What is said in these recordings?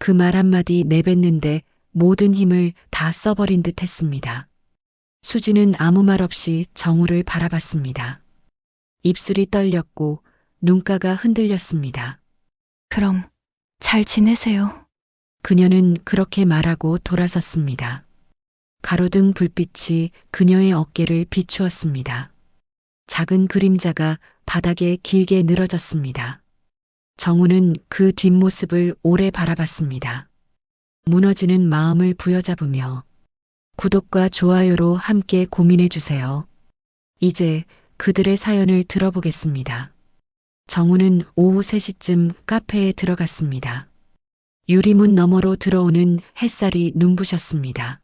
그 말 한마디 내뱉는데 모든 힘을 다 써버린 듯 했습니다. 수지는 아무 말 없이 정우를 바라봤습니다. 입술이 떨렸고 눈가가 흔들렸습니다. 그럼 잘 지내세요. 그녀는 그렇게 말하고 돌아섰습니다. 가로등 불빛이 그녀의 어깨를 비추었습니다. 작은 그림자가 바닥에 길게 늘어졌습니다. 정우는 그 뒷모습을 오래 바라봤습니다. 무너지는 마음을 부여잡으며 구독과 좋아요로 함께 고민해 주세요. 이제 그들의 사연을 들어보겠습니다. 정우는 오후 3시쯤 카페에 들어갔습니다. 유리문 너머로 들어오는 햇살이 눈부셨습니다.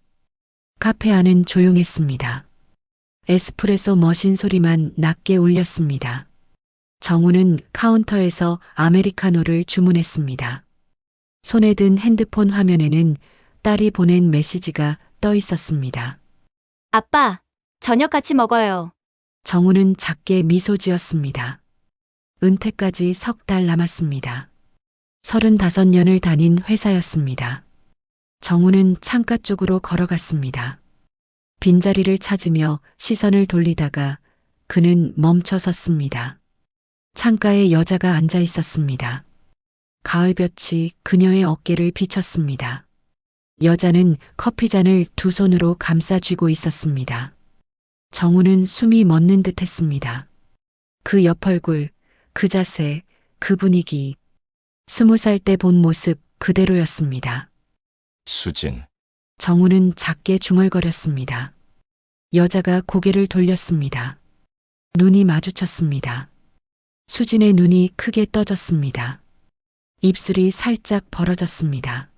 카페 안은 조용했습니다. 에스프레소 머신 소리만 낮게 울렸습니다. 정우는 카운터에서 아메리카노를 주문했습니다. 손에 든 핸드폰 화면에는 딸이 보낸 메시지가 떠 있었습니다. 아빠, 저녁 같이 먹어요. 정우는 작게 미소 지었습니다. 은퇴까지 3달 남았습니다. 35년을 다닌 회사였습니다. 정우는 창가 쪽으로 걸어갔습니다. 빈자리를 찾으며 시선을 돌리다가 그는 멈춰 섰습니다. 창가에 여자가 앉아 있었습니다. 가을볕이 그녀의 어깨를 비쳤습니다. 여자는 커피잔을 두 손으로 감싸 쥐고 있었습니다. 정우는 숨이 멎는 듯 했습니다. 그 옆 얼굴, 그 자세, 그 분위기, 20살 때 본 모습 그대로였습니다. 수진, 정우는 작게 중얼거렸습니다. 여자가 고개를 돌렸습니다. 눈이 마주쳤습니다. 수진의 눈이 크게 떠졌습니다. 입술이 살짝 벌어졌습니다.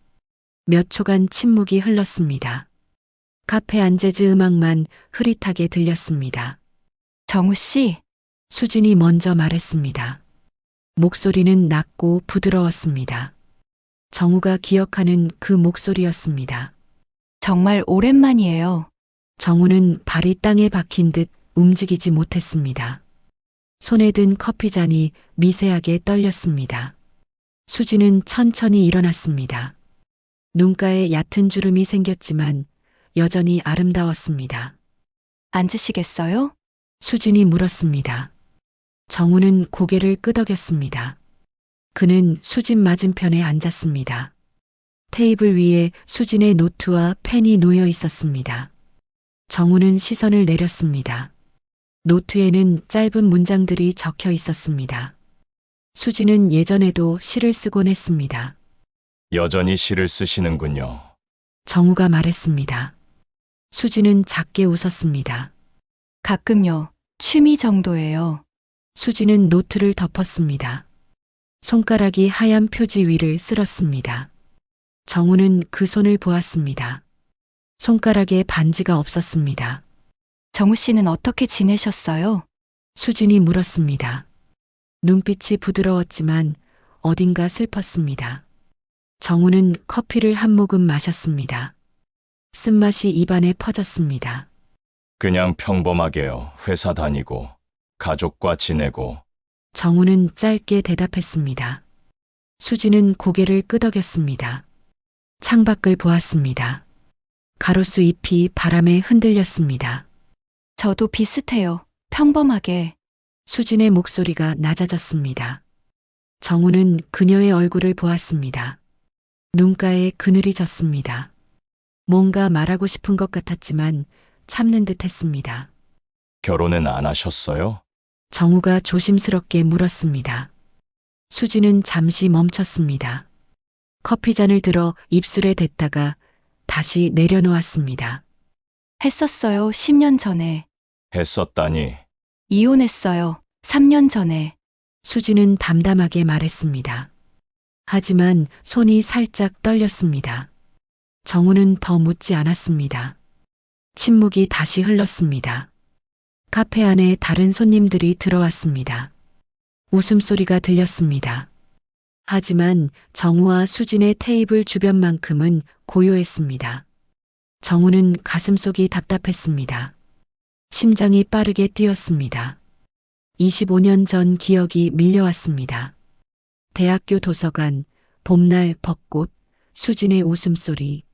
몇 초간 침묵이 흘렀습니다. 카페 안 재즈 음악만 흐릿하게 들렸습니다. 정우 씨, 수진이 먼저 말했습니다. 목소리는 낮고 부드러웠습니다. 정우가 기억하는 그 목소리였습니다. 정말 오랜만이에요. 정우는 발이 땅에 박힌 듯 움직이지 못했습니다. 손에 든 커피잔이 미세하게 떨렸습니다. 수지는 천천히 일어났습니다. 눈가에 얕은 주름이 생겼지만 여전히 아름다웠습니다. 앉으시겠어요? 수진이 물었습니다. 정우는 고개를 끄덕였습니다. 그는 수진 맞은편에 앉았습니다. 테이블 위에 수진의 노트와 펜이 놓여 있었습니다. 정우는 시선을 내렸습니다. 노트에는 짧은 문장들이 적혀 있었습니다. 수진은 예전에도 시를 쓰곤 했습니다. 여전히 시를 쓰시는군요. 정우가 말했습니다. 수진은 작게 웃었습니다. 가끔요. 취미 정도예요. 수진은 노트를 덮었습니다. 손가락이 하얀 표지 위를 쓸었습니다. 정우는 그 손을 보았습니다. 손가락에 반지가 없었습니다. 정우 씨는 어떻게 지내셨어요? 수진이 물었습니다. 눈빛이 부드러웠지만 어딘가 슬펐습니다. 정우는 커피를 한 모금 마셨습니다. 쓴맛이 입안에 퍼졌습니다. 그냥 평범하게요. 회사 다니고, 가족과 지내고. 정우는 짧게 대답했습니다. 수지는 고개를 끄덕였습니다. 창밖을 보았습니다. 가로수 잎이 바람에 흔들렸습니다. 저도 비슷해요. 평범하게. 수진의 목소리가 낮아졌습니다. 정우는 그녀의 얼굴을 보았습니다. 눈가에 그늘이 졌습니다. 뭔가 말하고 싶은 것 같았지만 참는 듯 했습니다. 결혼은 안 하셨어요? 정우가 조심스럽게 물었습니다. 수지는 잠시 멈췄습니다. 커피잔을 들어 입술에 댔다가 다시 내려놓았습니다. 했었어요. 10년 전에. 했었다니. 이혼했어요. 3년 전에. 수지는 담담하게 말했습니다. 하지만 손이 살짝 떨렸습니다. 정우는 더 묻지 않았습니다. 침묵이 다시 흘렀습니다. 카페 안에 다른 손님들이 들어왔습니다. 웃음소리가 들렸습니다. 하지만 정우와 수진의 테이블 주변만큼은 고요했습니다. 정우는 가슴속이 답답했습니다. 심장이 빠르게 뛰었습니다. 25년 전 기억이 밀려왔습니다. 대학교 도서관, 봄날 벚꽃, 수진의 웃음소리.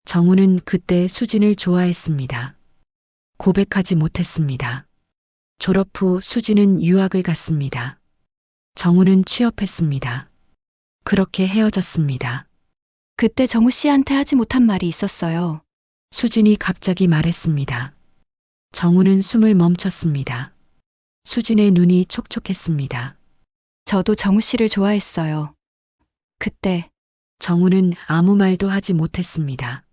정우는 그때 수진을 좋아했습니다. 고백하지 못했습니다. 졸업 후 수진은 유학을 갔습니다. 정우는 취업했습니다. 그렇게 헤어졌습니다. 그때 정우 씨한테 하지 못한 말이 있었어요. 수진이 갑자기 말했습니다. 정우는 숨을 멈췄습니다. 수진의 눈이 촉촉했습니다. 저도 정우 씨를 좋아했어요. 그때 정우는 아무 말도 하지 못했습니다.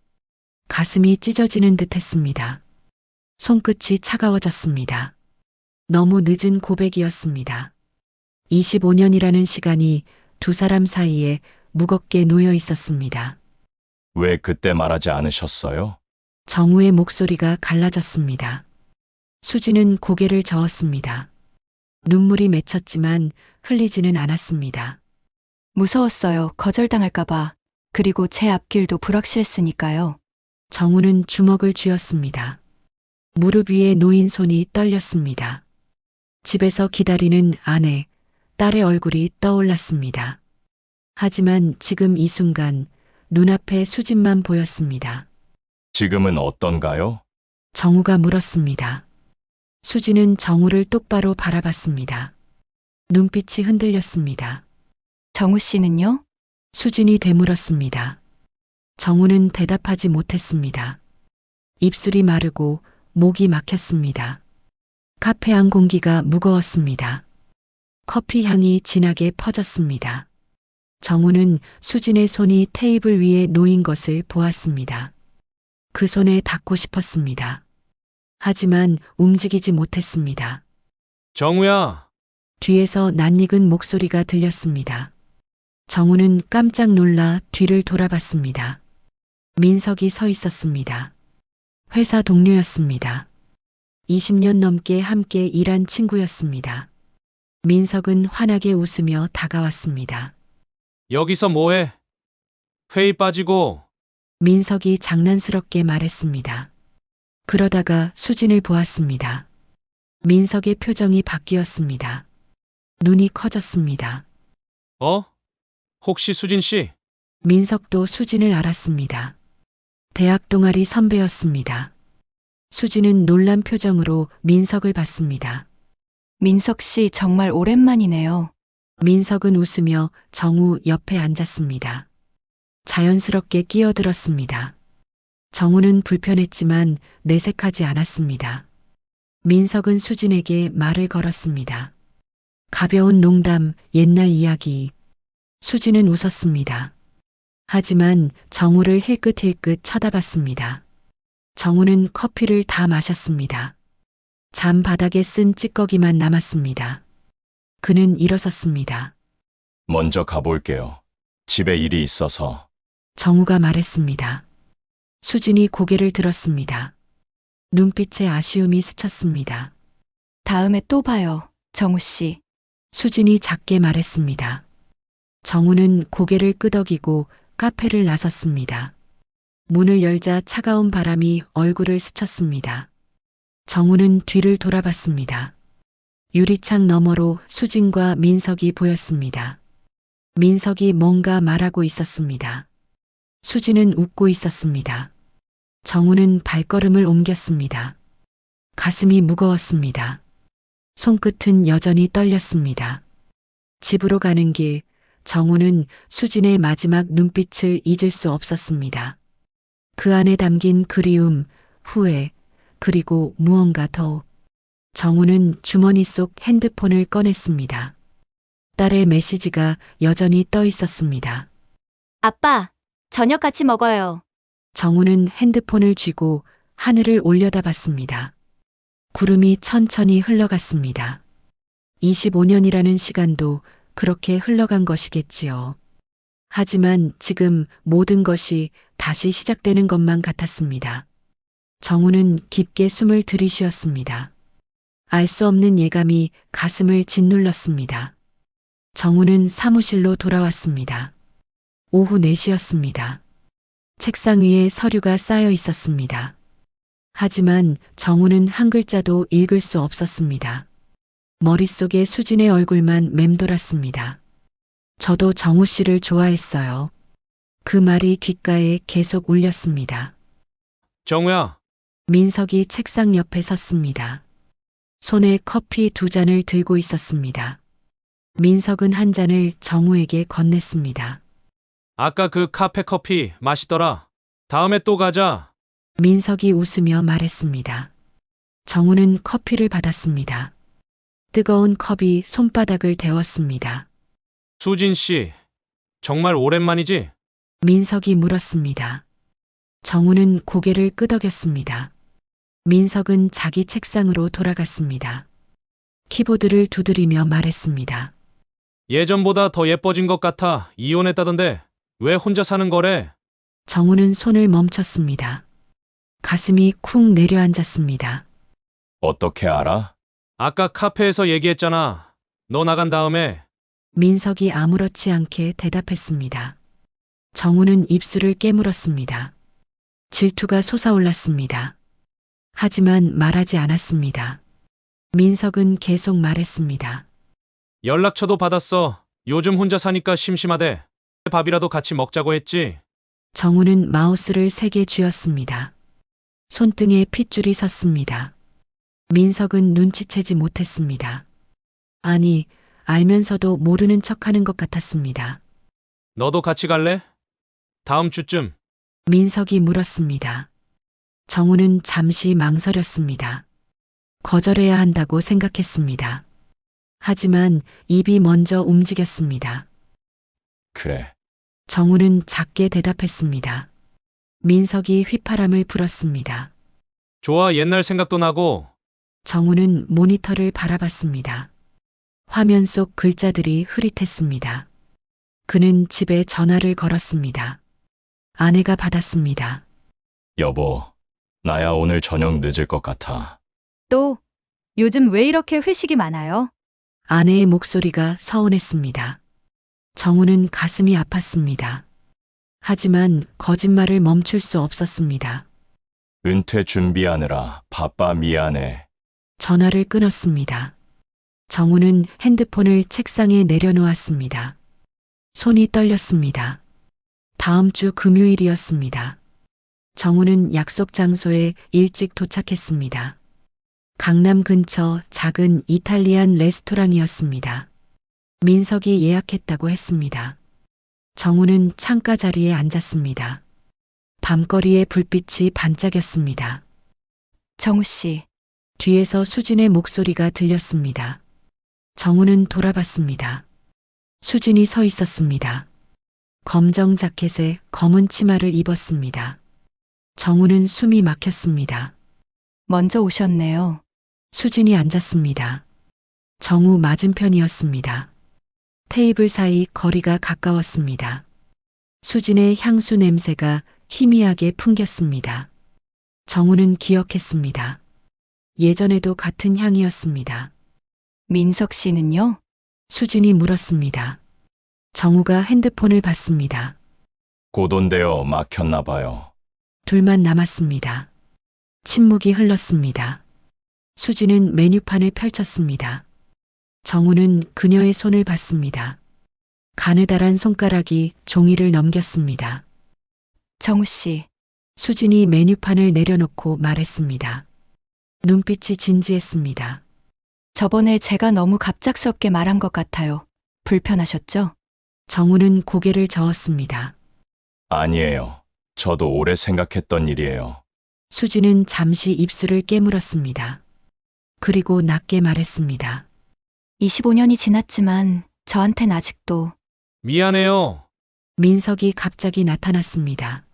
가슴이 찢어지는 듯 했습니다. 손끝이 차가워졌습니다. 너무 늦은 고백이었습니다. 25년이라는 시간이 두 사람 사이에 무겁게 놓여 있었습니다. 왜 그때 말하지 않으셨어요? 정우의 목소리가 갈라졌습니다. 수지는 고개를 저었습니다. 눈물이 맺혔지만 흘리지는 않았습니다. 무서웠어요. 거절당할까봐. 그리고 제 앞길도 불확실했으니까요. 정우는 주먹을 쥐었습니다. 무릎 위에 놓인 손이 떨렸습니다. 집에서 기다리는 아내, 딸의 얼굴이 떠올랐습니다. 하지만 지금 이 순간 눈앞에 수진만 보였습니다. 지금은 어떤가요? 정우가 물었습니다. 수지는 정우를 똑바로 바라봤습니다. 눈빛이 흔들렸습니다. 정우 씨는요? 수진이 되물었습니다. 정우는 대답하지 못했습니다. 입술이 마르고 목이 막혔습니다. 카페 안 공기가 무거웠습니다. 커피 향이 진하게 퍼졌습니다. 정우는 수진의 손이 테이블 위에 놓인 것을 보았습니다. 그 손에 닿고 싶었습니다. 하지만 움직이지 못했습니다. 정우야, 뒤에서 낯익은 목소리가 들렸습니다. 정우는 깜짝 놀라 뒤를 돌아봤습니다. 민석이 서 있었습니다. 회사 동료였습니다. 20년 넘게 함께 일한 친구였습니다. 민석은 환하게 웃으며 다가왔습니다. 여기서 뭐해? 회의 빠지고. 민석이 장난스럽게 말했습니다. 그러다가 수진을 보았습니다. 민석의 표정이 바뀌었습니다. 눈이 커졌습니다. 혹시 수진 씨? 민석도 수진을 알았습니다. 대학 동아리 선배였습니다. 수진은 놀란 표정으로 민석을 봤습니다. 민석 씨 정말 오랜만이네요. 민석은 웃으며 정우 옆에 앉았습니다. 자연스럽게 끼어들었습니다. 정우는 불편했지만 내색하지 않았습니다. 민석은 수진에게 말을 걸었습니다. 가벼운 농담, 옛날 이야기. 수진은 웃었습니다. 하지만 정우를 힐끗힐끗 쳐다봤습니다. 정우는 커피를 다 마셨습니다. 잠 바닥에 쓴 찌꺼기만 남았습니다. 그는 일어섰습니다. 먼저 가볼게요. 집에 일이 있어서. 정우가 말했습니다. 수진이 고개를 들었습니다. 눈빛에 아쉬움이 스쳤습니다. 다음에 또 봐요. 정우 씨. 수진이 작게 말했습니다. 정우는 고개를 끄덕이고 카페를 나섰습니다. 문을 열자 차가운 바람이 얼굴을 스쳤습니다. 정우는 뒤를 돌아봤습니다. 유리창 너머로 수진과 민석이 보였습니다. 민석이 뭔가 말하고 있었습니다. 수진은 웃고 있었습니다. 정우는 발걸음을 옮겼습니다. 가슴이 무거웠습니다. 손끝은 여전히 떨렸습니다. 집으로 가는 길, 정우는 수진의 마지막 눈빛을 잊을 수 없었습니다. 그 안에 담긴 그리움, 후회, 그리고 무언가 더. 정우는 주머니 속 핸드폰을 꺼냈습니다. 딸의 메시지가 여전히 떠 있었습니다. 아빠, 저녁 같이 먹어요. 정우는 핸드폰을 쥐고 하늘을 올려다봤습니다. 구름이 천천히 흘러갔습니다. 25년이라는 시간도 그렇게 흘러간 것이겠지요. 하지만 지금 모든 것이 다시 시작되는 것만 같았습니다. 정우는 깊게 숨을 들이쉬었습니다. 알 수 없는 예감이 가슴을 짓눌렀습니다. 정우는 사무실로 돌아왔습니다. 오후 4시였습니다. 책상 위에 서류가 쌓여 있었습니다. 하지만 정우는 한 글자도 읽을 수 없었습니다. 머릿속에 수진의 얼굴만 맴돌았습니다. 저도 정우 씨를 좋아했어요. 그 말이 귓가에 계속 울렸습니다. 정우야, 민석이 책상 옆에 섰습니다. 손에 커피 2잔을 들고 있었습니다. 민석은 한 잔을 정우에게 건넸습니다. 아까 그 카페 커피 맛있더라. 다음에 또 가자. 민석이 웃으며 말했습니다. 정우는 커피를 받았습니다. 뜨거운 컵이 손바닥을 데웠습니다. 수진 씨, 정말 오랜만이지? 민석이 물었습니다. 정우는 고개를 끄덕였습니다. 민석은 자기 책상으로 돌아갔습니다. 키보드를 두드리며 말했습니다. 예전보다 더 예뻐진 것 같아. 이혼했다던데 왜 혼자 사는 거래? 정우는 손을 멈췄습니다. 가슴이 쿵 내려앉았습니다. 어떻게 알아? 아까 카페에서 얘기했잖아. 너 나간 다음에. 민석이 아무렇지 않게 대답했습니다. 정우는 입술을 깨물었습니다. 질투가 솟아올랐습니다. 하지만 말하지 않았습니다. 민석은 계속 말했습니다. 연락처도 받았어. 요즘 혼자 사니까 심심하대. 밥이라도 같이 먹자고 했지. 정우는 마우스를 3개 쥐었습니다. 손등에 핏줄이 섰습니다. 민석은 눈치채지 못했습니다. 아니, 알면서도 모르는 척하는 것 같았습니다. 너도 같이 갈래? 다음 주쯤. 민석이 물었습니다. 정우는 잠시 망설였습니다. 거절해야 한다고 생각했습니다. 하지만 입이 먼저 움직였습니다. 그래. 정우는 작게 대답했습니다. 민석이 휘파람을 불었습니다. 좋아, 옛날 생각도 나고. 정우는 모니터를 바라봤습니다. 화면 속 글자들이 흐릿했습니다. 그는 집에 전화를 걸었습니다. 아내가 받았습니다. 여보, 나야 오늘 저녁 늦을 것 같아. 또, 요즘 왜 이렇게 회식이 많아요? 아내의 목소리가 서운했습니다. 정우는 가슴이 아팠습니다. 하지만 거짓말을 멈출 수 없었습니다. 은퇴 준비하느라 바빠 미안해. 전화를 끊었습니다. 정우는 핸드폰을 책상에 내려놓았습니다. 손이 떨렸습니다. 다음 주 금요일이었습니다. 정우는 약속 장소에 일찍 도착했습니다. 강남 근처 작은 이탈리안 레스토랑이었습니다. 민석이 예약했다고 했습니다. 정우는 창가 자리에 앉았습니다. 밤거리의 불빛이 반짝였습니다. 정우 씨, 뒤에서 수진의 목소리가 들렸습니다. 정우는 돌아봤습니다. 수진이 서 있었습니다. 검정 자켓에 검은 치마를 입었습니다. 정우는 숨이 막혔습니다. 먼저 오셨네요. 수진이 앉았습니다. 정우 맞은편이었습니다. 테이블 사이 거리가 가까웠습니다. 수진의 향수 냄새가 희미하게 풍겼습니다. 정우는 기억했습니다. 예전에도 같은 향이었습니다. 민석 씨는요? 수진이 물었습니다. 정우가 핸드폰을 봤습니다. 고돈되어 막혔나 봐요. 둘만 남았습니다. 침묵이 흘렀습니다. 수진은 메뉴판을 펼쳤습니다. 정우는 그녀의 손을 봤습니다. 가느다란 손가락이 종이를 넘겼습니다. 정우 씨, 수진이 메뉴판을 내려놓고 말했습니다. 눈빛이 진지했습니다. 저번에 제가 너무 갑작스럽게 말한 것 같아요. 불편하셨죠? 정우는 고개를 저었습니다. 아니에요. 저도 오래 생각했던 일이에요. 수진은 잠시 입술을 깨물었습니다. 그리고 낮게 말했습니다. 25년이 지났지만 저한텐 아직도 미안해요. 민석이 갑자기 나타났습니다.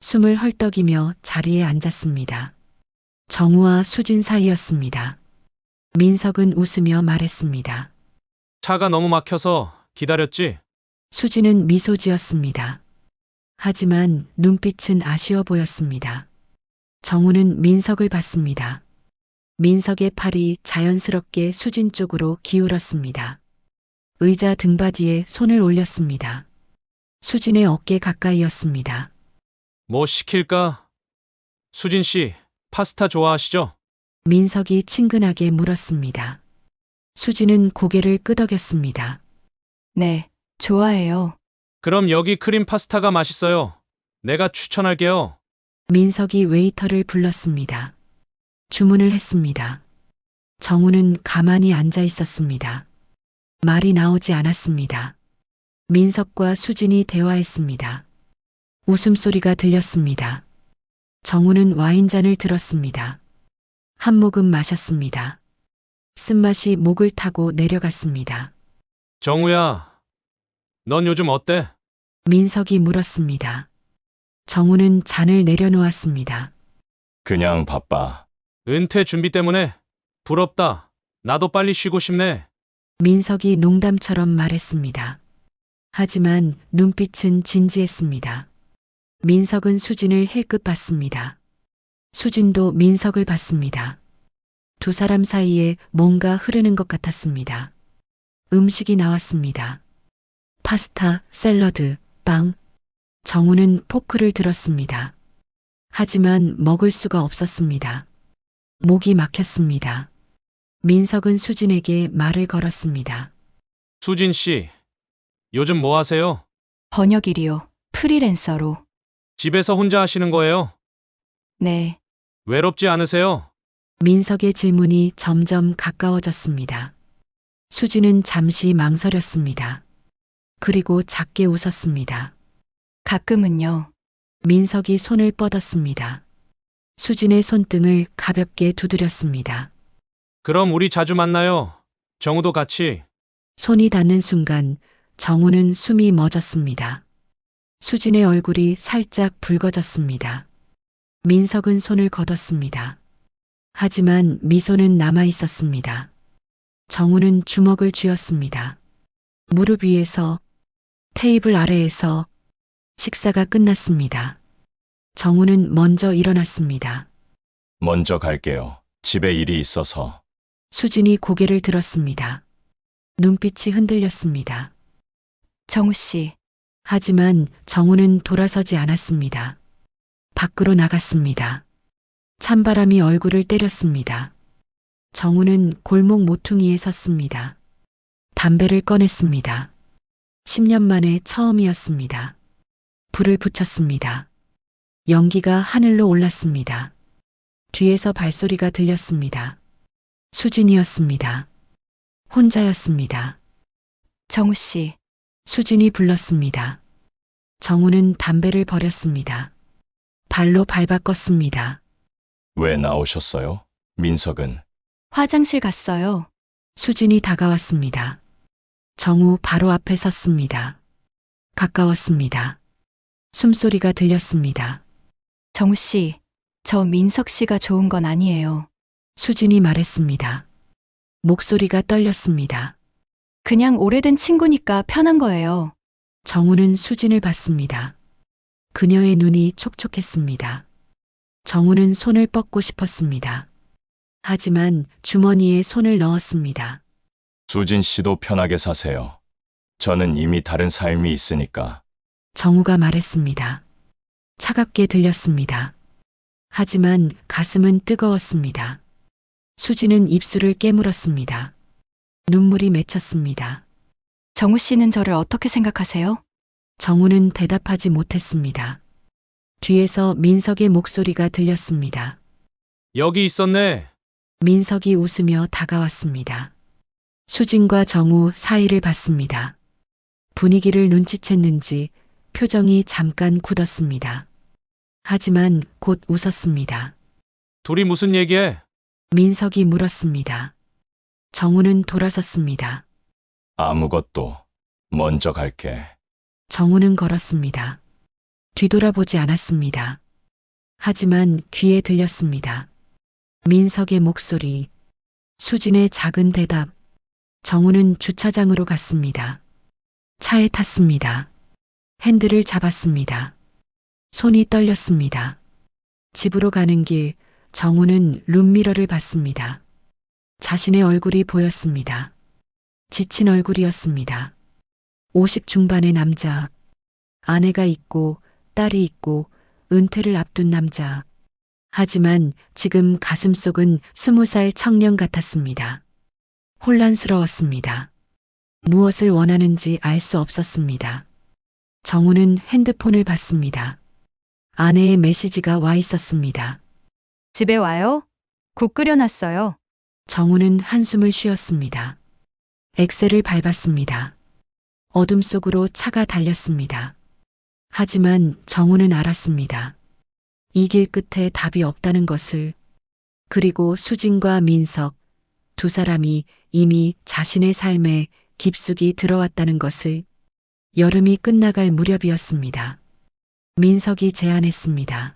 숨을 헐떡이며 자리에 앉았습니다. 정우와 수진 사이였습니다. 민석은 웃으며 말했습니다. 차가 너무 막혀서 기다렸지? 수진은 미소 지었습니다. 하지만 눈빛은 아쉬워 보였습니다. 정우는 민석을 봤습니다. 민석의 팔이 자연스럽게 수진 쪽으로 기울었습니다. 의자 등받이에 손을 올렸습니다. 수진의 어깨 가까이였습니다. 뭐 시킬까? 수진 씨, 파스타 좋아하시죠? 민석이 친근하게 물었습니다. 수진은 고개를 끄덕였습니다. 네, 좋아해요. 그럼 여기 크림 파스타가 맛있어요. 내가 추천할게요. 민석이 웨이터를 불렀습니다. 주문을 했습니다. 정우는 가만히 앉아 있었습니다. 말이 나오지 않았습니다. 민석과 수진이 대화했습니다. 웃음소리가 들렸습니다. 정우는 와인잔을 들었습니다. 한 모금 마셨습니다. 쓴맛이 목을 타고 내려갔습니다. 정우야, 넌 요즘 어때? 민석이 물었습니다. 정우는 잔을 내려놓았습니다. 그냥 바빠. 은퇴 준비 때문에? 부럽다. 나도 빨리 쉬고 싶네. 민석이 농담처럼 말했습니다. 하지만 눈빛은 진지했습니다. 민석은 수진을 힐끗 봤습니다. 수진도 민석을 봤습니다. 두 사람 사이에 뭔가 흐르는 것 같았습니다. 음식이 나왔습니다. 파스타, 샐러드, 빵. 정우는 포크를 들었습니다. 하지만 먹을 수가 없었습니다. 목이 막혔습니다. 민석은 수진에게 말을 걸었습니다. 수진 씨, 요즘 뭐 하세요? 번역 일이요. 프리랜서로. 집에서 혼자 하시는 거예요? 네. 외롭지 않으세요? 민석의 질문이 점점 가까워졌습니다. 수진은 잠시 망설였습니다. 그리고 작게 웃었습니다. 가끔은요. 민석이 손을 뻗었습니다. 수진의 손등을 가볍게 두드렸습니다. 그럼 우리 자주 만나요. 정우도 같이. 손이 닿는 순간 정우는 숨이 멎었습니다. 수진의 얼굴이 살짝 붉어졌습니다. 민석은 손을 걷었습니다. 하지만 미소는 남아 있었습니다. 정우는 주먹을 쥐었습니다. 무릎 위에서, 테이블 아래에서 식사가 끝났습니다. 정우는 먼저 일어났습니다. 먼저 갈게요. 집에 일이 있어서. 수진이 고개를 들었습니다. 눈빛이 흔들렸습니다. 정우 씨, 하지만 정우는 돌아서지 않았습니다. 밖으로 나갔습니다. 찬바람이 얼굴을 때렸습니다. 정우는 골목 모퉁이에 섰습니다. 담배를 꺼냈습니다. 10년 만에 처음이었습니다. 불을 붙였습니다. 연기가 하늘로 올랐습니다. 뒤에서 발소리가 들렸습니다. 수진이었습니다. 혼자였습니다. 정우 씨, 수진이 불렀습니다. 정우는 담배를 버렸습니다. 발로 밟아 껐습니다. 왜 나오셨어요? 민석은. 화장실 갔어요. 수진이 다가왔습니다. 정우 바로 앞에 섰습니다. 가까웠습니다. 숨소리가 들렸습니다. 정우 씨, 저 민석 씨가 좋은 건 아니에요. 수진이 말했습니다. 목소리가 떨렸습니다. 그냥 오래된 친구니까 편한 거예요. 정우는 수진을 봤습니다. 그녀의 눈이 촉촉했습니다. 정우는 손을 뻗고 싶었습니다. 하지만 주머니에 손을 넣었습니다. 수진 씨도 편하게 사세요. 저는 이미 다른 삶이 있으니까. 정우가 말했습니다. 차갑게 들렸습니다. 하지만 가슴은 뜨거웠습니다. 수진은 입술을 깨물었습니다. 눈물이 맺혔습니다. 정우 씨는 저를 어떻게 생각하세요? 정우는 대답하지 못했습니다. 뒤에서 민석의 목소리가 들렸습니다. 여기 있었네. 민석이 웃으며 다가왔습니다. 수진과 정우 사이를 봤습니다. 분위기를 눈치챘는지 표정이 잠깐 굳었습니다. 하지만 곧 웃었습니다. 둘이 무슨 얘기해? 민석이 물었습니다. 정우는 돌아섰습니다. 아무것도. 먼저 갈게. 정우는 걸었습니다. 뒤돌아보지 않았습니다. 하지만 귀에 들렸습니다. 민석의 목소리, 수진의 작은 대답. 정우는 주차장으로 갔습니다. 차에 탔습니다. 핸들을 잡았습니다. 손이 떨렸습니다. 집으로 가는 길, 정우는 룸미러를 봤습니다. 자신의 얼굴이 보였습니다. 지친 얼굴이었습니다. 50 중반의 남자, 아내가 있고 딸이 있고 은퇴를 앞둔 남자. 하지만 지금 가슴속은 20살 청년 같았습니다. 혼란스러웠습니다. 무엇을 원하는지 알 수 없었습니다. 정우는 핸드폰을 봤습니다. 아내의 메시지가 와 있었습니다. 집에 와요? 국 끓여놨어요. 정우는 한숨을 쉬었습니다. 엑셀을 밟았습니다. 어둠 속으로 차가 달렸습니다. 하지만 정우는 알았습니다. 이 길 끝에 답이 없다는 것을. 그리고 수진과 민석 두 사람이 이미 자신의 삶에 깊숙이 들어왔다는 것을. 여름이 끝나갈 무렵이었습니다. 민석이 제안했습니다.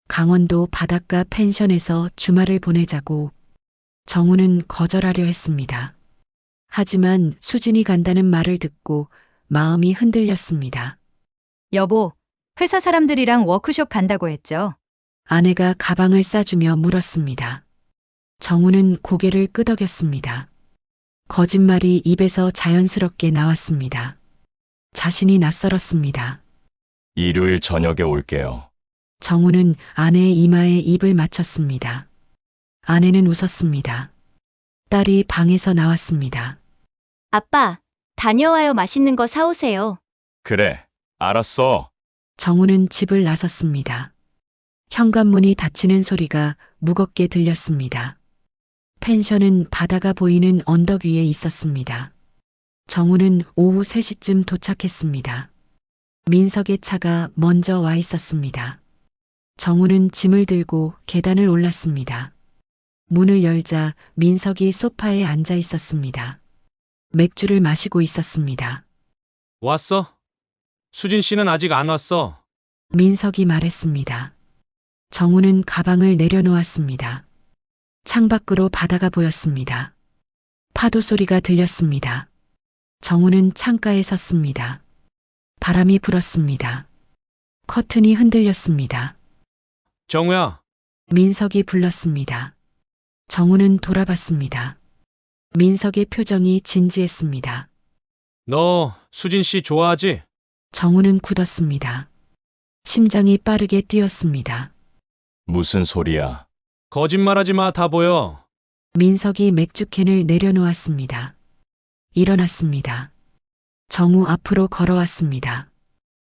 강원도 바닷가 펜션에서 주말을 보내자고. 정우는 거절하려 했습니다. 하지만 수진이 간다는 말을 듣고 마음이 흔들렸습니다. 여보, 회사 사람들이랑 워크숍 간다고 했죠? 아내가 가방을 싸주며 물었습니다. 정우는 고개를 끄덕였습니다. 거짓말이 입에서 자연스럽게 나왔습니다. 자신이 낯설었습니다. 일요일 저녁에 올게요. 정우는 아내의 이마에 입을 맞췄습니다. 아내는 웃었습니다. 딸이 방에서 나왔습니다. 아빠, 다녀와요. 맛있는 거 사오세요. 그래, 알았어. 정우는 집을 나섰습니다. 현관문이 닫히는 소리가 무겁게 들렸습니다. 펜션은 바다가 보이는 언덕 위에 있었습니다. 정우는 오후 3시쯤 도착했습니다. 민석의 차가 먼저 와 있었습니다. 정우는 짐을 들고 계단을 올랐습니다. 문을 열자 민석이 소파에 앉아 있었습니다. 맥주를 마시고 있었습니다. 왔어? 수진 씨는 아직 안 왔어. 민석이 말했습니다. 정우는 가방을 내려놓았습니다. 창밖으로 바다가 보였습니다. 파도 소리가 들렸습니다. 정우는 창가에 섰습니다. 바람이 불었습니다. 커튼이 흔들렸습니다. 정우야, 민석이 불렀습니다. 정우는 돌아봤습니다. 민석의 표정이 진지했습니다. 너 수진 씨 좋아하지? 정우는 굳었습니다. 심장이 빠르게 뛰었습니다. 무슨 소리야? 거짓말하지 마, 다 보여. 민석이 맥주캔을 내려놓았습니다. 일어났습니다. 정우 앞으로 걸어왔습니다.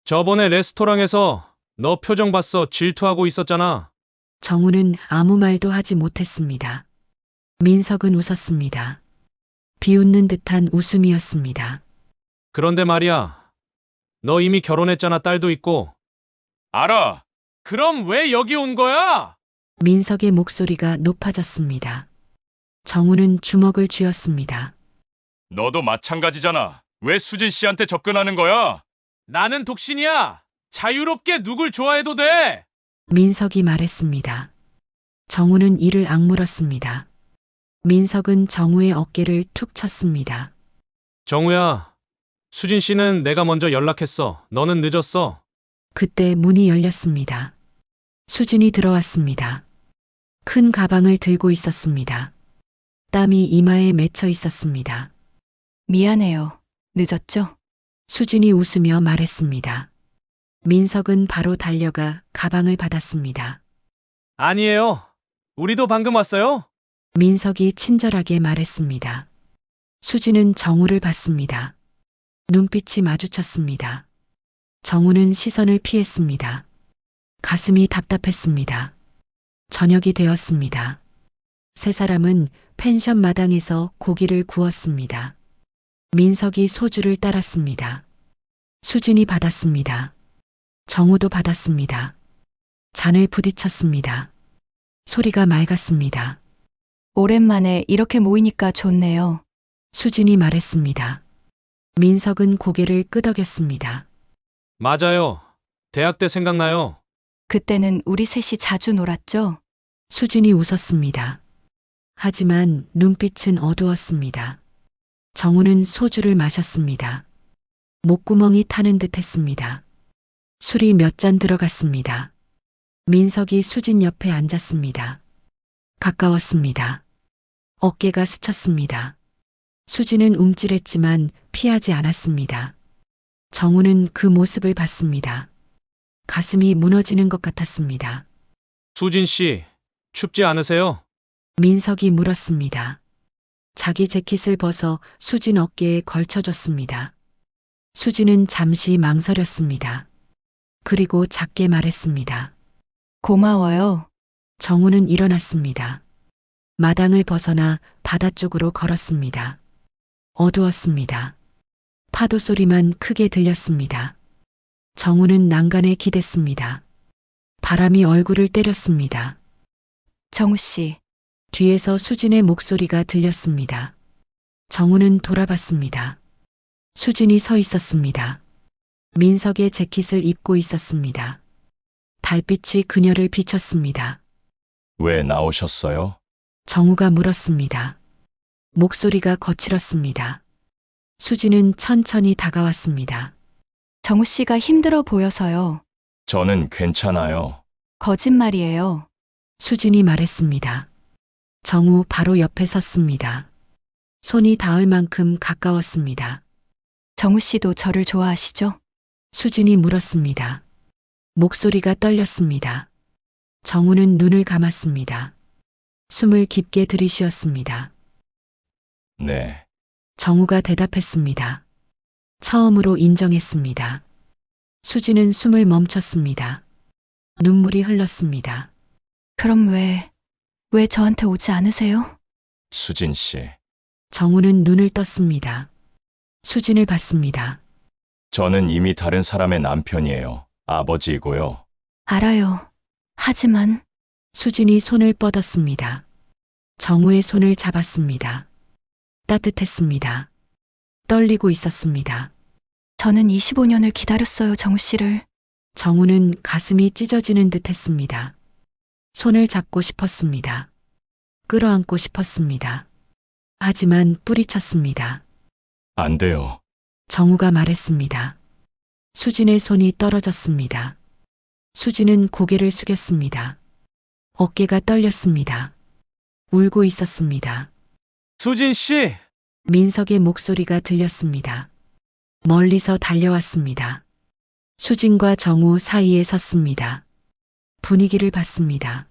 저번에 레스토랑에서 너 표정 봤어. 질투하고 있었잖아. 정우는 아무 말도 하지 못했습니다. 민석은 웃었습니다. 비웃는 듯한 웃음이었습니다. 그런데 말이야. 너 이미 결혼했잖아. 딸도 있고. 알아! 그럼 왜 여기 온 거야? 민석의 목소리가 높아졌습니다. 정우는 주먹을 쥐었습니다. 너도 마찬가지잖아. 왜 수진 씨한테 접근하는 거야? 나는 독신이야. 자유롭게 누굴 좋아해도 돼. 민석이 말했습니다. 정우는 이를 악물었습니다. 민석은 정우의 어깨를 툭 쳤습니다. 정우야, 수진 씨는 내가 먼저 연락했어. 너는 늦었어. 그때 문이 열렸습니다. 수진이 들어왔습니다. 큰 가방을 들고 있었습니다. 땀이 이마에 맺혀 있었습니다. 미안해요. 늦었죠? 수진이 웃으며 말했습니다. 민석은 바로 달려가 가방을 받았습니다. 아니에요. 우리도 방금 왔어요. 민석이 친절하게 말했습니다. 수진은 정우를 봤습니다. 눈빛이 마주쳤습니다. 정우는 시선을 피했습니다. 가슴이 답답했습니다. 저녁이 되었습니다. 세 사람은 펜션 마당에서 고기를 구웠습니다. 민석이 소주를 따랐습니다. 수진이 받았습니다. 정우도 받았습니다. 잔을 부딪혔습니다. 소리가 맑았습니다. 오랜만에 이렇게 모이니까 좋네요. 수진이 말했습니다. 민석은 고개를 끄덕였습니다. 맞아요. 대학 때 생각나요. 그때는 우리 셋이 자주 놀았죠? 수진이 웃었습니다. 하지만 눈빛은 어두웠습니다. 정우는 소주를 마셨습니다. 목구멍이 타는 듯 했습니다. 술이 몇 잔 들어갔습니다. 민석이 수진 옆에 앉았습니다. 가까웠습니다. 어깨가 스쳤습니다. 수진은 움찔했지만 피하지 않았습니다. 정우는 그 모습을 봤습니다. 가슴이 무너지는 것 같았습니다. 수진 씨, 춥지 않으세요? 민석이 물었습니다. 자기 재킷을 벗어 수진 어깨에 걸쳐줬습니다. 수지는 잠시 망설였습니다. 그리고 작게 말했습니다. 고마워요. 정우는 일어났습니다. 마당을 벗어나 바다 쪽으로 걸었습니다. 어두웠습니다. 파도 소리만 크게 들렸습니다. 정우는 난간에 기댔습니다. 바람이 얼굴을 때렸습니다. 정우 씨, 뒤에서 수진의 목소리가 들렸습니다. 정우는 돌아봤습니다. 수진이 서 있었습니다. 민석의 재킷을 입고 있었습니다. 달빛이 그녀를 비쳤습니다. 왜 나오셨어요? 정우가 물었습니다. 목소리가 거칠었습니다. 수진은 천천히 다가왔습니다. 정우 씨가 힘들어 보여서요. 저는 괜찮아요. 거짓말이에요. 수진이 말했습니다. 정우 바로 옆에 섰습니다. 손이 닿을 만큼 가까웠습니다. 정우 씨도 저를 좋아하시죠? 수진이 물었습니다. 목소리가 떨렸습니다. 정우는 눈을 감았습니다. 숨을 깊게 들이쉬었습니다. 네. 정우가 대답했습니다. 처음으로 인정했습니다. 수진은 숨을 멈췄습니다. 눈물이 흘렀습니다. 그럼 왜 저한테 오지 않으세요? 수진 씨. 정우는 눈을 떴습니다. 수진을 봤습니다. 저는 이미 다른 사람의 남편이에요. 아버지이고요. 알아요. 하지만 수진이 손을 뻗었습니다. 정우의 손을 잡았습니다. 따뜻했습니다. 떨리고 있었습니다. 저는 25년을 기다렸어요, 정우 씨를. 정우는 가슴이 찢어지는 듯 했습니다. 손을 잡고 싶었습니다. 끌어안고 싶었습니다. 하지만 뿌리쳤습니다. 안 돼요. 정우가 말했습니다. 수진의 손이 떨어졌습니다. 수진은 고개를 숙였습니다. 어깨가 떨렸습니다. 울고 있었습니다. 수진 씨, 민석의 목소리가 들렸습니다. 멀리서 달려왔습니다. 수진과 정우 사이에 섰습니다. 분위기를 봤습니다.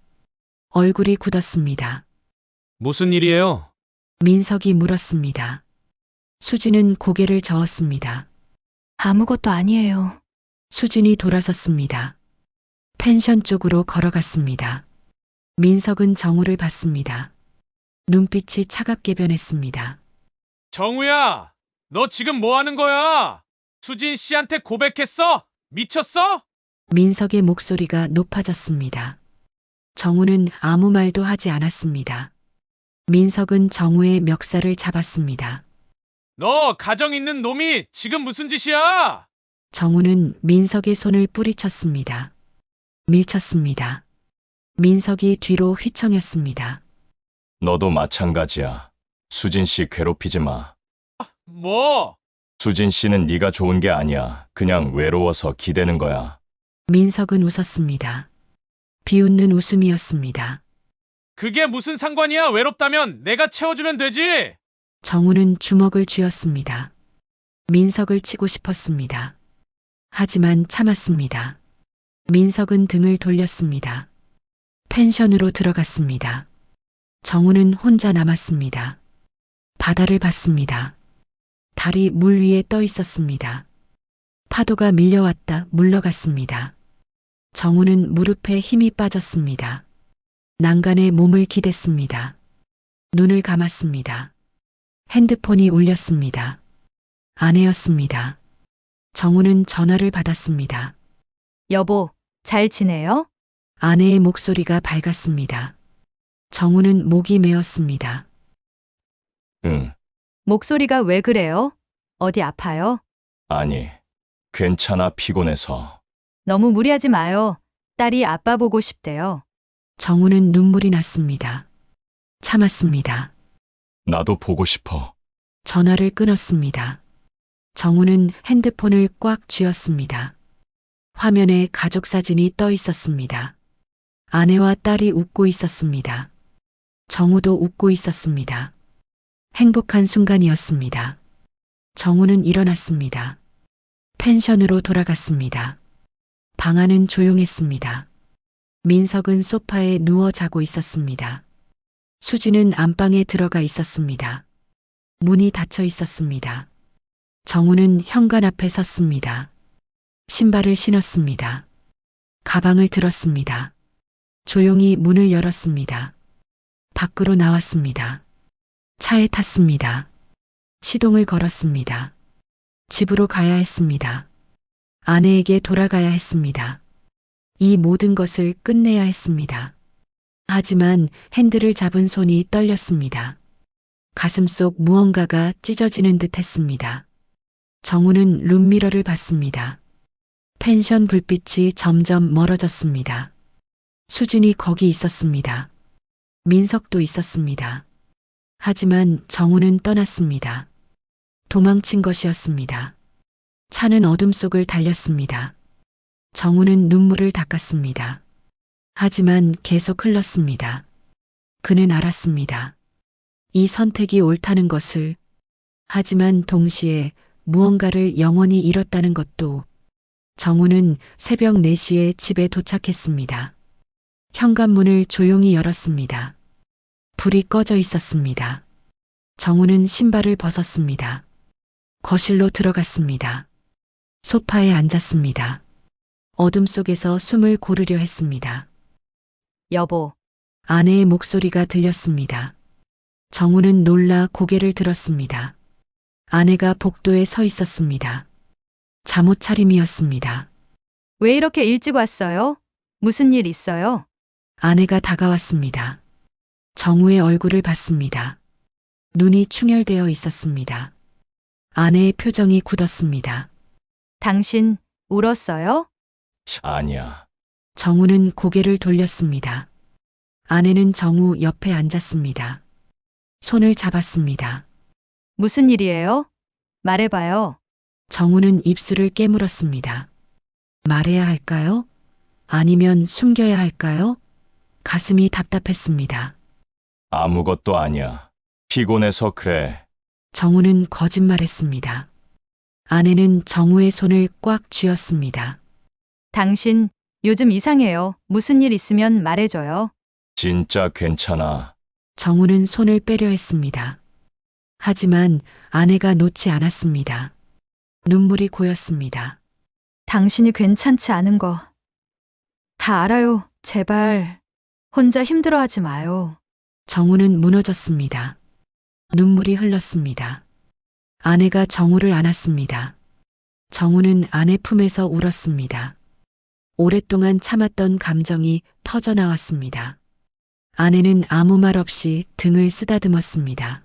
얼굴이 굳었습니다. 무슨 일이에요? 민석이 물었습니다. 수진은 고개를 저었습니다. 아무것도 아니에요. 수진이 돌아섰습니다. 펜션 쪽으로 걸어갔습니다. 민석은 정우를 봤습니다. 눈빛이 차갑게 변했습니다. 정우야, 너 지금 뭐 하는 거야? 수진 씨한테 고백했어? 미쳤어? 민석의 목소리가 높아졌습니다. 정우는 아무 말도 하지 않았습니다. 민석은 정우의 멱살을 잡았습니다. 너 가정 있는 놈이 지금 무슨 짓이야? 정우는 민석의 손을 뿌리쳤습니다. 밀쳤습니다. 민석이 뒤로 휘청였습니다. 너도 마찬가지야. 수진 씨 괴롭히지 마. 뭐? 수진 씨는 네가 좋은 게 아니야. 그냥 외로워서 기대는 거야. 민석은 웃었습니다. 비웃는 웃음이었습니다. 그게 무슨 상관이야? 외롭다면 내가 채워주면 되지. 정우는 주먹을 쥐었습니다. 민석을 치고 싶었습니다. 하지만 참았습니다. 민석은 등을 돌렸습니다. 펜션으로 들어갔습니다. 정우는 혼자 남았습니다. 바다를 봤습니다. 달이 물 위에 떠 있었습니다. 파도가 밀려왔다 물러갔습니다. 정우는 무릎에 힘이 빠졌습니다. 난간에 몸을 기댔습니다. 눈을 감았습니다. 핸드폰이 울렸습니다. 아내였습니다. 정우는 전화를 받았습니다. 여보, 잘 지내요? 아내의 목소리가 밝았습니다. 정우는 목이 메었습니다. 응. 목소리가 왜 그래요? 어디 아파요? 아니. 괜찮아. 피곤해서. 너무 무리하지 마요. 딸이 아빠 보고 싶대요. 정우는 눈물이 났습니다. 참았습니다. 나도 보고 싶어. 전화를 끊었습니다. 정우는 핸드폰을 꽉 쥐었습니다. 화면에 가족 사진이 떠 있었습니다. 아내와 딸이 웃고 있었습니다. 정우도 웃고 있었습니다. 행복한 순간이었습니다. 정우는 일어났습니다. 펜션으로 돌아갔습니다. 방 안은 조용했습니다. 민석은 소파에 누워 자고 있었습니다. 수지는 안방에 들어가 있었습니다. 문이 닫혀 있었습니다. 정우는 현관 앞에 섰습니다. 신발을 신었습니다. 가방을 들었습니다. 조용히 문을 열었습니다. 밖으로 나왔습니다. 차에 탔습니다. 시동을 걸었습니다. 집으로 가야 했습니다. 아내에게 돌아가야 했습니다. 이 모든 것을 끝내야 했습니다. 하지만 핸들을 잡은 손이 떨렸습니다. 가슴속 무언가가 찢어지는 듯 했습니다. 정우는 룸미러를 봤습니다. 펜션 불빛이 점점 멀어졌습니다. 수진이 거기 있었습니다. 민석도 있었습니다. 하지만 정우는 떠났습니다. 도망친 것이었습니다. 차는 어둠 속을 달렸습니다. 정우는 눈물을 닦았습니다. 하지만 계속 흘렀습니다. 그는 알았습니다. 이 선택이 옳다는 것을. 하지만 동시에 무언가를 영원히 잃었다는 것도. 정우는 새벽 4시에 집에 도착했습니다. 현관문을 조용히 열었습니다. 불이 꺼져 있었습니다. 정우는 신발을 벗었습니다. 거실로 들어갔습니다. 소파에 앉았습니다. 어둠 속에서 숨을 고르려 했습니다. 여보, 아내의 목소리가 들렸습니다. 정우는 놀라 고개를 들었습니다. 아내가 복도에 서 있었습니다. 잠옷 차림이었습니다. 왜 이렇게 일찍 왔어요? 무슨 일 있어요? 아내가 다가왔습니다. 정우의 얼굴을 봤습니다. 눈이 충혈되어 있었습니다. 아내의 표정이 굳었습니다. 당신 울었어요? 아니야. 정우는 고개를 돌렸습니다. 아내는 정우 옆에 앉았습니다. 손을 잡았습니다. 무슨 일이에요? 말해봐요. 정우는 입술을 깨물었습니다. 말해야 할까요? 아니면 숨겨야 할까요? 가슴이 답답했습니다. 아무것도 아니야. 피곤해서 그래. 정우는 거짓말했습니다. 아내는 정우의 손을 꽉 쥐었습니다. 당신 요즘 이상해요. 무슨 일 있으면 말해줘요. 진짜 괜찮아. 정우는 손을 빼려 했습니다. 하지만 아내가 놓지 않았습니다. 눈물이 고였습니다. 당신이 괜찮지 않은 거 다 알아요. 제발 혼자 힘들어하지 마요. 정우는 무너졌습니다. 눈물이 흘렀습니다. 아내가 정우를 안았습니다. 정우는 아내 품에서 울었습니다. 오랫동안 참았던 감정이 터져 나왔습니다. 아내는 아무 말 없이 등을 쓰다듬었습니다.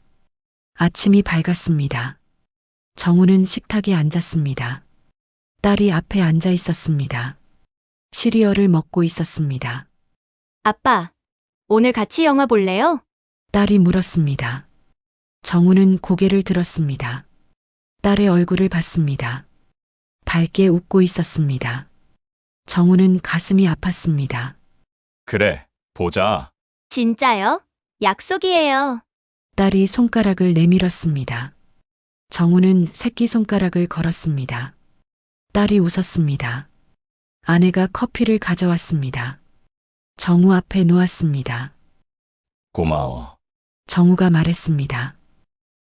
아침이 밝았습니다. 정우는 식탁에 앉았습니다. 딸이 앞에 앉아 있었습니다. 시리얼을 먹고 있었습니다. 아빠, 오늘 같이 영화 볼래요? 딸이 물었습니다. 정우는 고개를 들었습니다. 딸의 얼굴을 봤습니다. 밝게 웃고 있었습니다. 정우는 가슴이 아팠습니다. 그래, 보자. 진짜요? 약속이에요. 딸이 손가락을 내밀었습니다. 정우는 새끼손가락을 걸었습니다. 딸이 웃었습니다. 아내가 커피를 가져왔습니다. 정우 앞에 놓았습니다. 고마워. 정우가 말했습니다.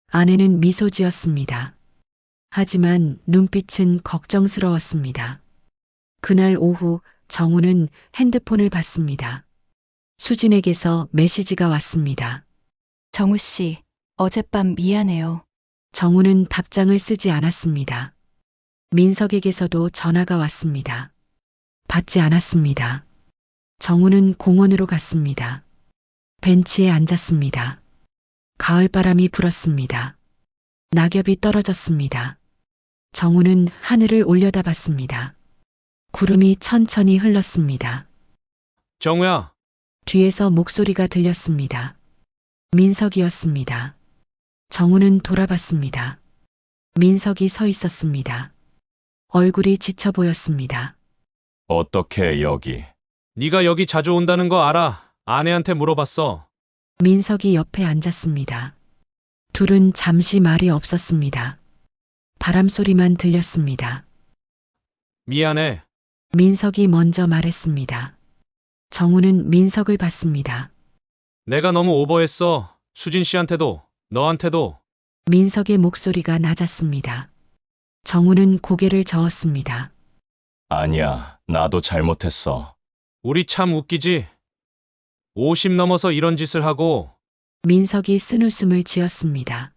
아내는 미소 지었습니다. 하지만 눈빛은 걱정스러웠습니다. 그날 오후 정우는 핸드폰을 봤습니다. 수진에게서 메시지가 왔습니다. 정우 씨, 어젯밤 미안해요. 정우는 답장을 쓰지 않았습니다. 민석에게서도 전화가 왔습니다. 받지 않았습니다. 정우는 공원으로 갔습니다. 벤치에 앉았습니다. 가을바람이 불었습니다. 낙엽이 떨어졌습니다. 정우는 하늘을 올려다봤습니다. 구름이 천천히 흘렀습니다. 정우야, 뒤에서 목소리가 들렸습니다. 민석이었습니다. 정우는 돌아봤습니다. 민석이 서 있었습니다. 얼굴이 지쳐 보였습니다. 어떻게 여기? 네가 여기 자주 온다는 거 알아. 아내한테 물어봤어. 민석이 옆에 앉았습니다. 둘은 잠시 말이 없었습니다. 바람 소리만 들렸습니다. 미안해. 민석이 먼저 말했습니다. 정우는 민석을 봤습니다. 내가 너무 오버했어. 수진 씨한테도, 너한테도. 민석의 목소리가 낮았습니다. 정우는 고개를 저었습니다. 아니야, 나도 잘못했어. 우리 참 웃기지? 50 넘어서 이런 짓을 하고 민석이 쓴웃음을 지었습니다.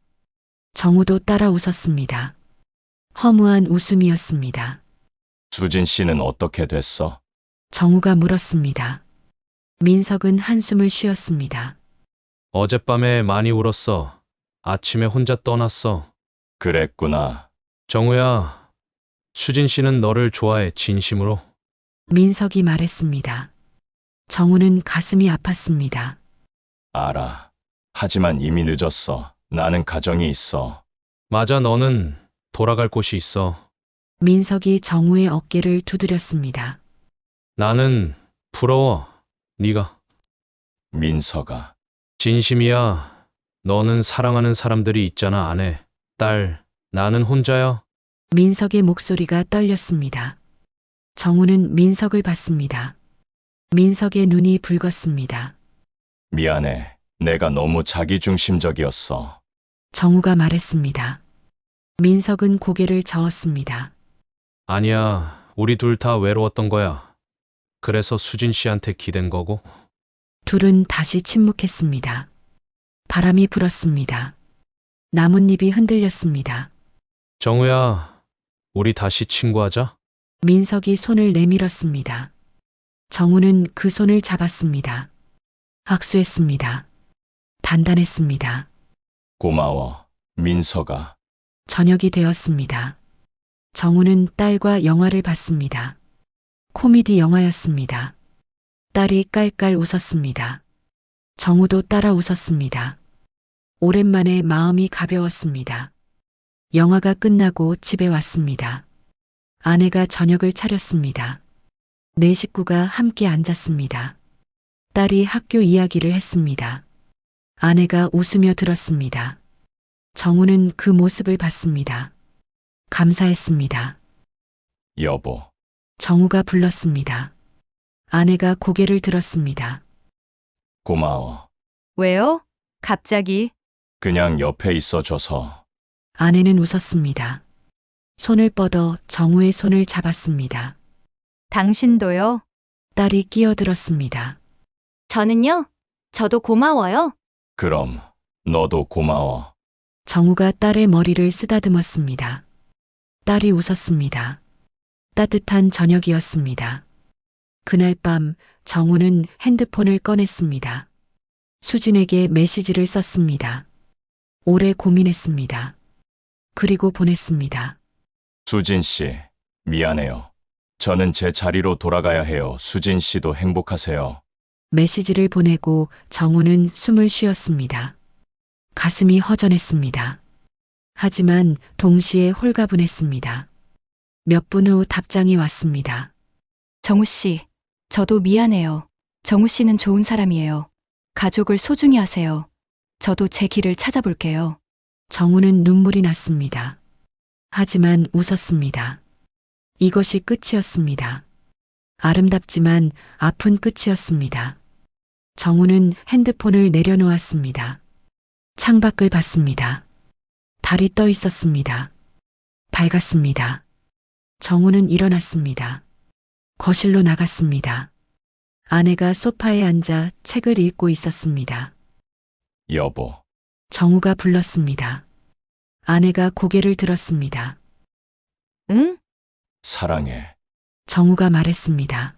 정우도 따라 웃었습니다. 허무한 웃음이었습니다. 수진 씨는 어떻게 됐어? 정우가 물었습니다. 민석은 한숨을 쉬었습니다. 어젯밤에 많이 울었어. 아침에 혼자 떠났어. 그랬구나. 정우야, 수진 씨는 너를 좋아해, 진심으로. 민석이 말했습니다. 정우는 가슴이 아팠습니다. 알아. 하지만 이미 늦었어. 나는 가정이 있어. 맞아, 너는 돌아갈 곳이 있어. 민석이 정우의 어깨를 두드렸습니다. 나는 부러워, 네가. 민서가. 진심이야. 너는 사랑하는 사람들이 있잖아, 아내, 딸. 나는 혼자야. 민석의 목소리가 떨렸습니다. 정우는 민석을 봤습니다. 민석의 눈이 붉었습니다. 미안해. 내가 너무 자기중심적이었어. 정우가 말했습니다. 민석은 고개를 저었습니다. 아니야, 우리 둘 다 외로웠던 거야. 그래서 수진 씨한테 기댄 거고. 둘은 다시 침묵했습니다. 바람이 불었습니다. 나뭇잎이 흔들렸습니다. 정우야, 우리 다시 친구하자. 민석이 손을 내밀었습니다. 정우는 그 손을 잡았습니다. 악수했습니다. 단단했습니다. 고마워. 민서가. 저녁이 되었습니다. 정우는 딸과 영화를 봤습니다. 코미디 영화였습니다. 딸이 깔깔 웃었습니다. 정우도 따라 웃었습니다. 오랜만에 마음이 가벼웠습니다. 영화가 끝나고 집에 왔습니다. 아내가 저녁을 차렸습니다. 네 식구가 함께 앉았습니다. 딸이 학교 이야기를 했습니다. 아내가 웃으며 들었습니다. 정우는 그 모습을 봤습니다. 감사했습니다. 여보. 정우가 불렀습니다. 아내가 고개를 들었습니다. 고마워. 왜요? 갑자기? 그냥 옆에 있어줘서. 아내는 웃었습니다. 손을 뻗어 정우의 손을 잡았습니다. 당신도요? 딸이 끼어들었습니다. 저는요? 저도 고마워요. 그럼 너도 고마워. 정우가 딸의 머리를 쓰다듬었습니다. 딸이 웃었습니다. 따뜻한 저녁이었습니다. 그날 밤 정우는 핸드폰을 꺼냈습니다. 수진에게 메시지를 썼습니다. 오래 고민했습니다. 그리고 보냈습니다. 수진 씨, 미안해요. 저는 제 자리로 돌아가야 해요. 수진 씨도 행복하세요. 메시지를 보내고 정우는 숨을 쉬었습니다. 가슴이 허전했습니다. 하지만 동시에 홀가분했습니다. 몇 분 후 답장이 왔습니다. 정우 씨, 저도 미안해요. 정우 씨는 좋은 사람이에요. 가족을 소중히 하세요. 저도 제 길을 찾아볼게요. 정우는 눈물이 났습니다. 하지만 웃었습니다. 이것이 끝이었습니다. 아름답지만 아픈 끝이었습니다. 정우는 핸드폰을 내려놓았습니다. 창밖을 봤습니다. 달이 떠 있었습니다. 밝았습니다. 정우는 일어났습니다. 거실로 나갔습니다. 아내가 소파에 앉아 책을 읽고 있었습니다. 여보. 정우가 불렀습니다. 아내가 고개를 들었습니다. 응? 사랑해. 정우가 말했습니다.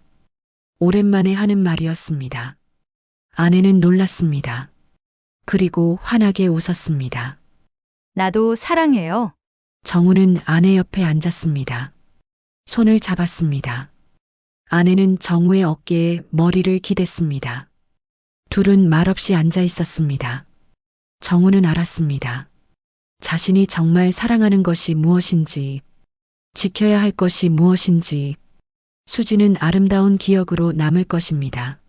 오랜만에 하는 말이었습니다. 아내는 놀랐습니다. 그리고 환하게 웃었습니다. 나도 사랑해요. 정우는 아내 옆에 앉았습니다. 손을 잡았습니다. 아내는 정우의 어깨에 머리를 기댔습니다. 둘은 말없이 앉아 있었습니다. 정우는 알았습니다. 자신이 정말 사랑하는 것이 무엇인지, 지켜야 할 것이 무엇인지, 수지는 아름다운 기억으로 남을 것입니다.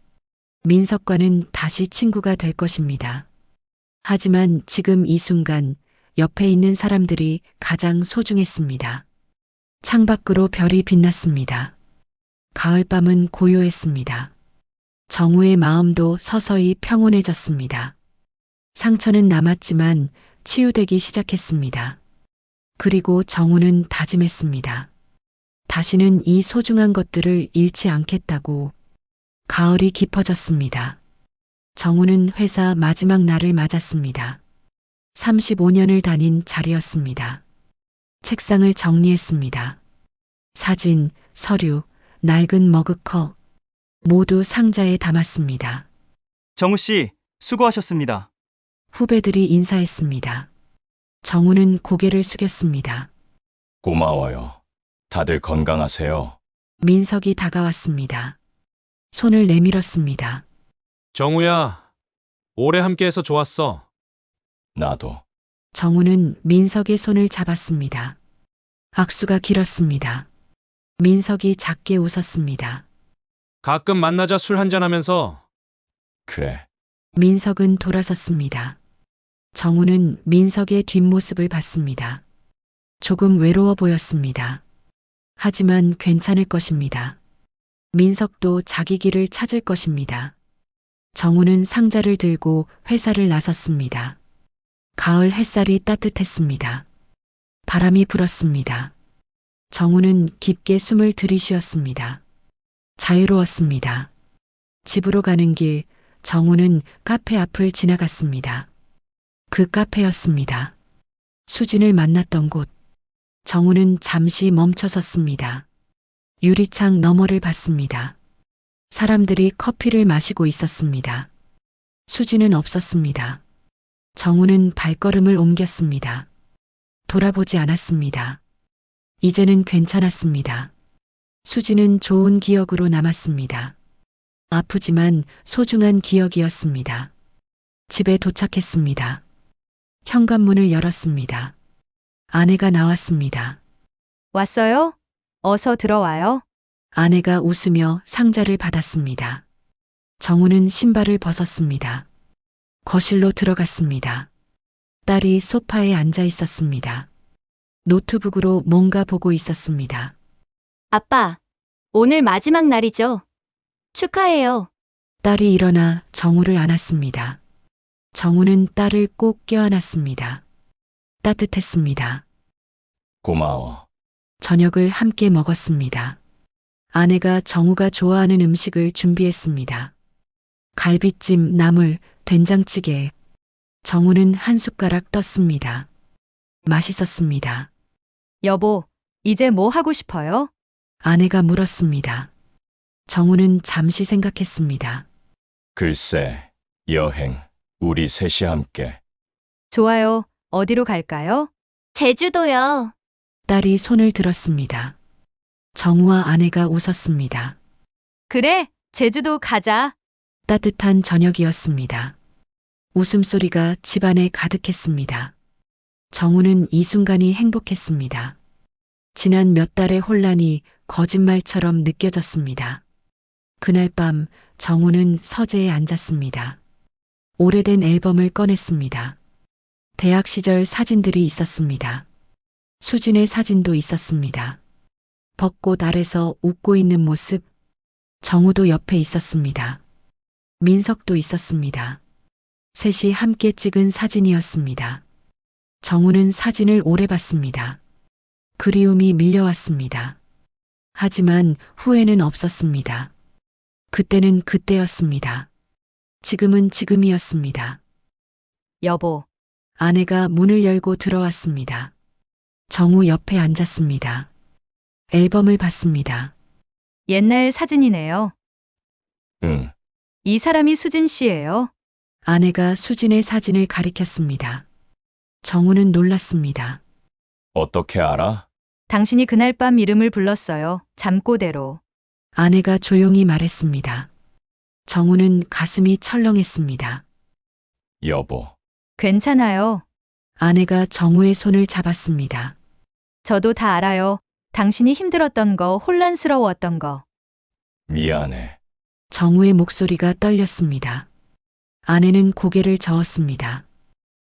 민석과는 다시 친구가 될 것입니다. 하지만 지금 이 순간 옆에 있는 사람들이 가장 소중했습니다. 창밖으로 별이 빛났습니다. 가을밤은 고요했습니다. 정우의 마음도 서서히 평온해졌습니다. 상처는 남았지만 치유되기 시작했습니다. 그리고 정우는 다짐했습니다. 다시는 이 소중한 것들을 잃지 않겠다고. 가을이 깊어졌습니다. 정우는 회사 마지막 날을 맞았습니다. 35년을 다닌 자리였습니다. 책상을 정리했습니다. 사진, 서류, 낡은 머그컵 모두 상자에 담았습니다. 정우 씨, 수고하셨습니다. 후배들이 인사했습니다. 정우는 고개를 숙였습니다. 고마워요. 다들 건강하세요. 민석이 다가왔습니다. 손을 내밀었습니다. 정우야, 오래 함께해서 좋았어. 나도. 정우는 민석의 손을 잡았습니다. 악수가 길었습니다. 민석이 작게 웃었습니다. 가끔 만나자 술 한잔하면서. 그래. 민석은 돌아섰습니다. 정우는 민석의 뒷모습을 봤습니다. 조금 외로워 보였습니다. 하지만 괜찮을 것입니다. 민석도 자기 길을 찾을 것입니다. 정우는 상자를 들고 회사를 나섰습니다. 가을 햇살이 따뜻했습니다. 바람이 불었습니다. 정우는 깊게 숨을 들이쉬었습니다. 자유로웠습니다. 집으로 가는 길, 정우는 카페 앞을 지나갔습니다. 그 카페였습니다. 수진을 만났던 곳. 정우는 잠시 멈춰 섰습니다. 유리창 너머를 봤습니다. 사람들이 커피를 마시고 있었습니다. 수진은 없었습니다. 정우는 발걸음을 옮겼습니다. 돌아보지 않았습니다. 이제는 괜찮았습니다. 수진은 좋은 기억으로 남았습니다. 아프지만 소중한 기억이었습니다. 집에 도착했습니다. 현관문을 열었습니다. 아내가 나왔습니다. 왔어요? 어서 들어와요. 아내가 웃으며 상자를 받았습니다. 정우는 신발을 벗었습니다. 거실로 들어갔습니다. 딸이 소파에 앉아 있었습니다. 노트북으로 뭔가 보고 있었습니다. 아빠, 오늘 마지막 날이죠? 축하해요. 딸이 일어나 정우를 안았습니다. 정우는 딸을 꼭 껴안았습니다. 따뜻했습니다. 고마워. 저녁을 함께 먹었습니다. 아내가 정우가 좋아하는 음식을 준비했습니다. 갈비찜, 나물, 된장찌개. 정우는 한 숟가락 떴습니다. 맛있었습니다. 여보, 이제 뭐 하고 싶어요? 아내가 물었습니다. 정우는 잠시 생각했습니다. 글쎄, 여행. 우리 셋이 함께. 좋아요. 어디로 갈까요? 제주도요. 딸이 손을 들었습니다. 정우와 아내가 웃었습니다. 그래, 제주도 가자. 따뜻한 저녁이었습니다. 웃음소리가 집안에 가득했습니다. 정우는 이 순간이 행복했습니다. 지난 몇 달의 혼란이 거짓말처럼 느껴졌습니다. 그날 밤 정우는 서재에 앉았습니다. 오래된 앨범을 꺼냈습니다. 대학 시절 사진들이 있었습니다. 수진의 사진도 있었습니다. 벚꽃 아래서 웃고 있는 모습. 정우도 옆에 있었습니다. 민석도 있었습니다. 셋이 함께 찍은 사진이었습니다. 정우는 사진을 오래 봤습니다. 그리움이 밀려왔습니다. 하지만 후회는 없었습니다. 그때는 그때였습니다. 지금은 지금이었습니다. 여보, 아내가 문을 열고 들어왔습니다. 정우 옆에 앉았습니다. 앨범을 봤습니다. 옛날 사진이네요. 응. 이 사람이 수진 씨예요. 아내가 수진의 사진을 가리켰습니다. 정우는 놀랐습니다. 어떻게 알아? 당신이 그날 밤 이름을 불렀어요. 잠꼬대로. 아내가 조용히 말했습니다. 정우는 가슴이 철렁했습니다. 여보. 괜찮아요. 아내가 정우의 손을 잡았습니다. 저도 다 알아요. 당신이 힘들었던 거, 혼란스러웠던 거. 미안해. 정우의 목소리가 떨렸습니다. 아내는 고개를 저었습니다.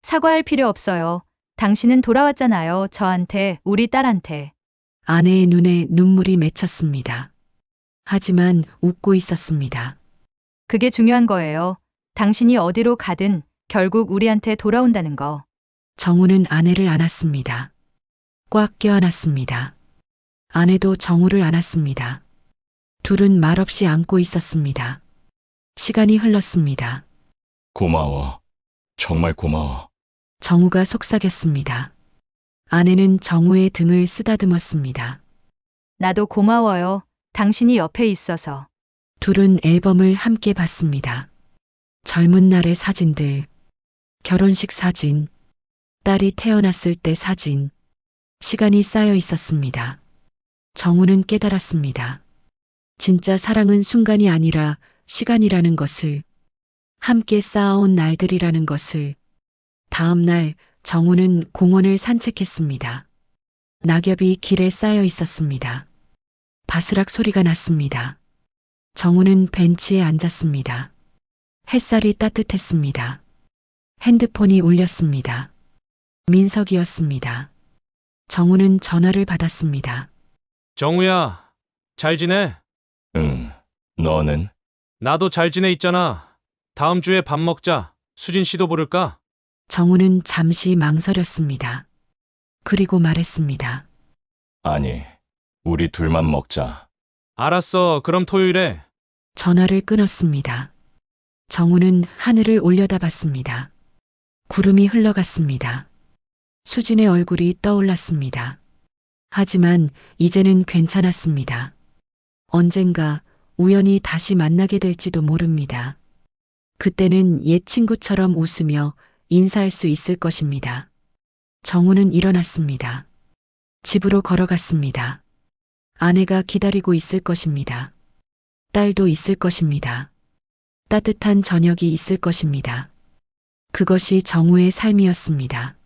사과할 필요 없어요. 당신은 돌아왔잖아요. 저한테, 우리 딸한테. 아내의 눈에 눈물이 맺혔습니다. 하지만 웃고 있었습니다. 그게 중요한 거예요. 당신이 어디로 가든 결국 우리한테 돌아온다는 거. 정우는 아내를 안았습니다. 꽉 껴안았습니다. 아내도 정우를 안았습니다. 둘은 말없이 안고 있었습니다. 시간이 흘렀습니다. 고마워. 정말 고마워. 정우가 속삭였습니다. 아내는 정우의 등을 쓰다듬었습니다. 나도 고마워요. 당신이 옆에 있어서. 둘은 앨범을 함께 봤습니다. 젊은 날의 사진들, 결혼식 사진, 딸이 태어났을 때 사진, 시간이 쌓여 있었습니다. 정우는 깨달았습니다. 진짜 사랑은 순간이 아니라 시간이라는 것을, 함께 쌓아온 날들이라는 것을. 다음 날 정우는 공원을 산책했습니다. 낙엽이 길에 쌓여 있었습니다. 바스락 소리가 났습니다. 정우는 벤치에 앉았습니다. 햇살이 따뜻했습니다. 핸드폰이 울렸습니다. 민석이었습니다. 정우는 전화를 받았습니다. 정우야, 잘 지내? 응. 너는? 나도 잘 지내 있잖아. 다음 주에 밥 먹자. 수진 씨도 부를까? 정우는 잠시 망설였습니다. 그리고 말했습니다. 아니, 우리 둘만 먹자. 알았어. 그럼 토요일에. 전화를 끊었습니다. 정우는 하늘을 올려다봤습니다. 구름이 흘러갔습니다. 수진의 얼굴이 떠올랐습니다. 하지만 이제는 괜찮았습니다. 언젠가 우연히 다시 만나게 될지도 모릅니다. 그때는 옛 친구처럼 웃으며 인사할 수 있을 것입니다. 정우는 일어났습니다. 집으로 걸어갔습니다. 아내가 기다리고 있을 것입니다. 딸도 있을 것입니다. 따뜻한 저녁이 있을 것입니다. 그것이 정우의 삶이었습니다.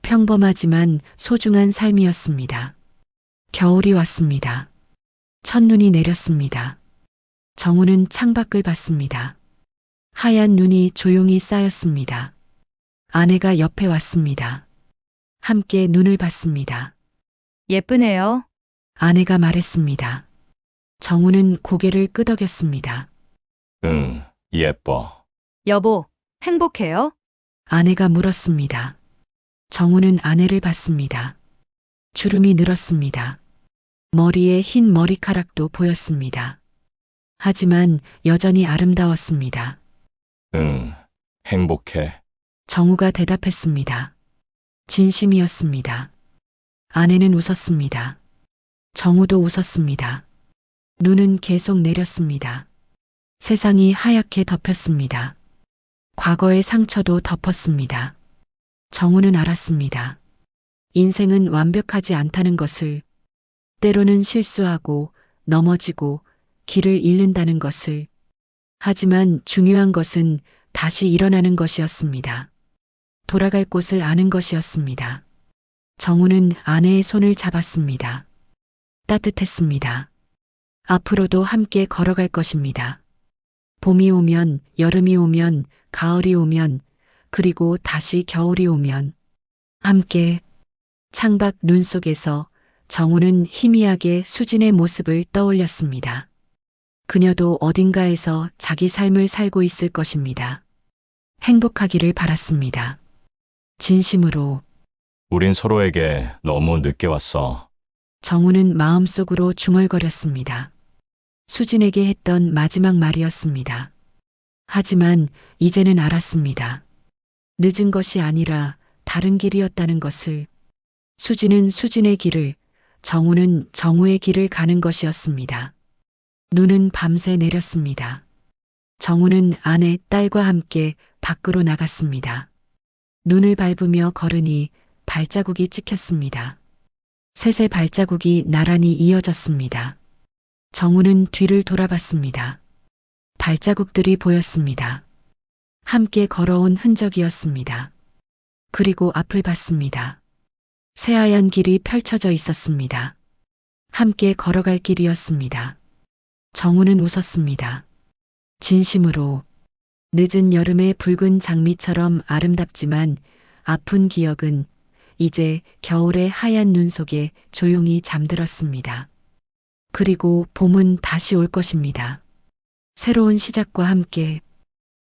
평범하지만 소중한 삶이었습니다. 겨울이 왔습니다. 첫눈이 내렸습니다. 정우는 창밖을 봤습니다. 하얀 눈이 조용히 쌓였습니다. 아내가 옆에 왔습니다. 함께 눈을 봤습니다. 예쁘네요. 아내가 말했습니다. 정우는 고개를 끄덕였습니다. 응, 예뻐. 여보, 행복해요? 아내가 물었습니다. 정우는 아내를 봤습니다. 주름이 늘었습니다. 머리에 흰 머리카락도 보였습니다. 하지만 여전히 아름다웠습니다. 응, 행복해. 정우가 대답했습니다. 진심이었습니다. 아내는 웃었습니다. 정우도 웃었습니다. 눈은 계속 내렸습니다. 세상이 하얗게 덮였습니다. 과거의 상처도 덮었습니다. 정우는 알았습니다. 인생은 완벽하지 않다는 것을, 때로는 실수하고 넘어지고 길을 잃는다는 것을. 하지만 중요한 것은 다시 일어나는 것이었습니다. 돌아갈 곳을 아는 것이었습니다. 정우는 아내의 손을 잡았습니다. 따뜻했습니다. 앞으로도 함께 걸어갈 것입니다. 봄이 오면, 여름이 오면, 가을이 오면, 그리고 다시 겨울이 오면 함께. 창밖 눈 속에서 정우는 희미하게 수진의 모습을 떠올렸습니다. 그녀도 어딘가에서 자기 삶을 살고 있을 것입니다. 행복하기를 바랐습니다. 진심으로. 우린 서로에게 너무 늦게 왔어. 정우는 마음속으로 중얼거렸습니다. 수진에게 했던 마지막 말이었습니다. 하지만 이제는 알았습니다. 늦은 것이 아니라 다른 길이었다는 것을. 수진은 수진의 길을, 정우는 정우의 길을 가는 것이었습니다. 눈은 밤새 내렸습니다. 정우는 아내, 딸과 함께 밖으로 나갔습니다. 눈을 밟으며 걸으니 발자국이 찍혔습니다. 셋의 발자국이 나란히 이어졌습니다. 정우는 뒤를 돌아봤습니다. 발자국들이 보였습니다. 함께 걸어온 흔적이었습니다. 그리고 앞을 봤습니다. 새하얀 길이 펼쳐져 있었습니다. 함께 걸어갈 길이었습니다. 정우는 웃었습니다. 진심으로. 늦은 여름의 붉은 장미처럼 아름답지만 아픈 기억은 이제 겨울의 하얀 눈 속에 조용히 잠들었습니다. 그리고 봄은 다시 올 것입니다. 새로운 시작과 함께.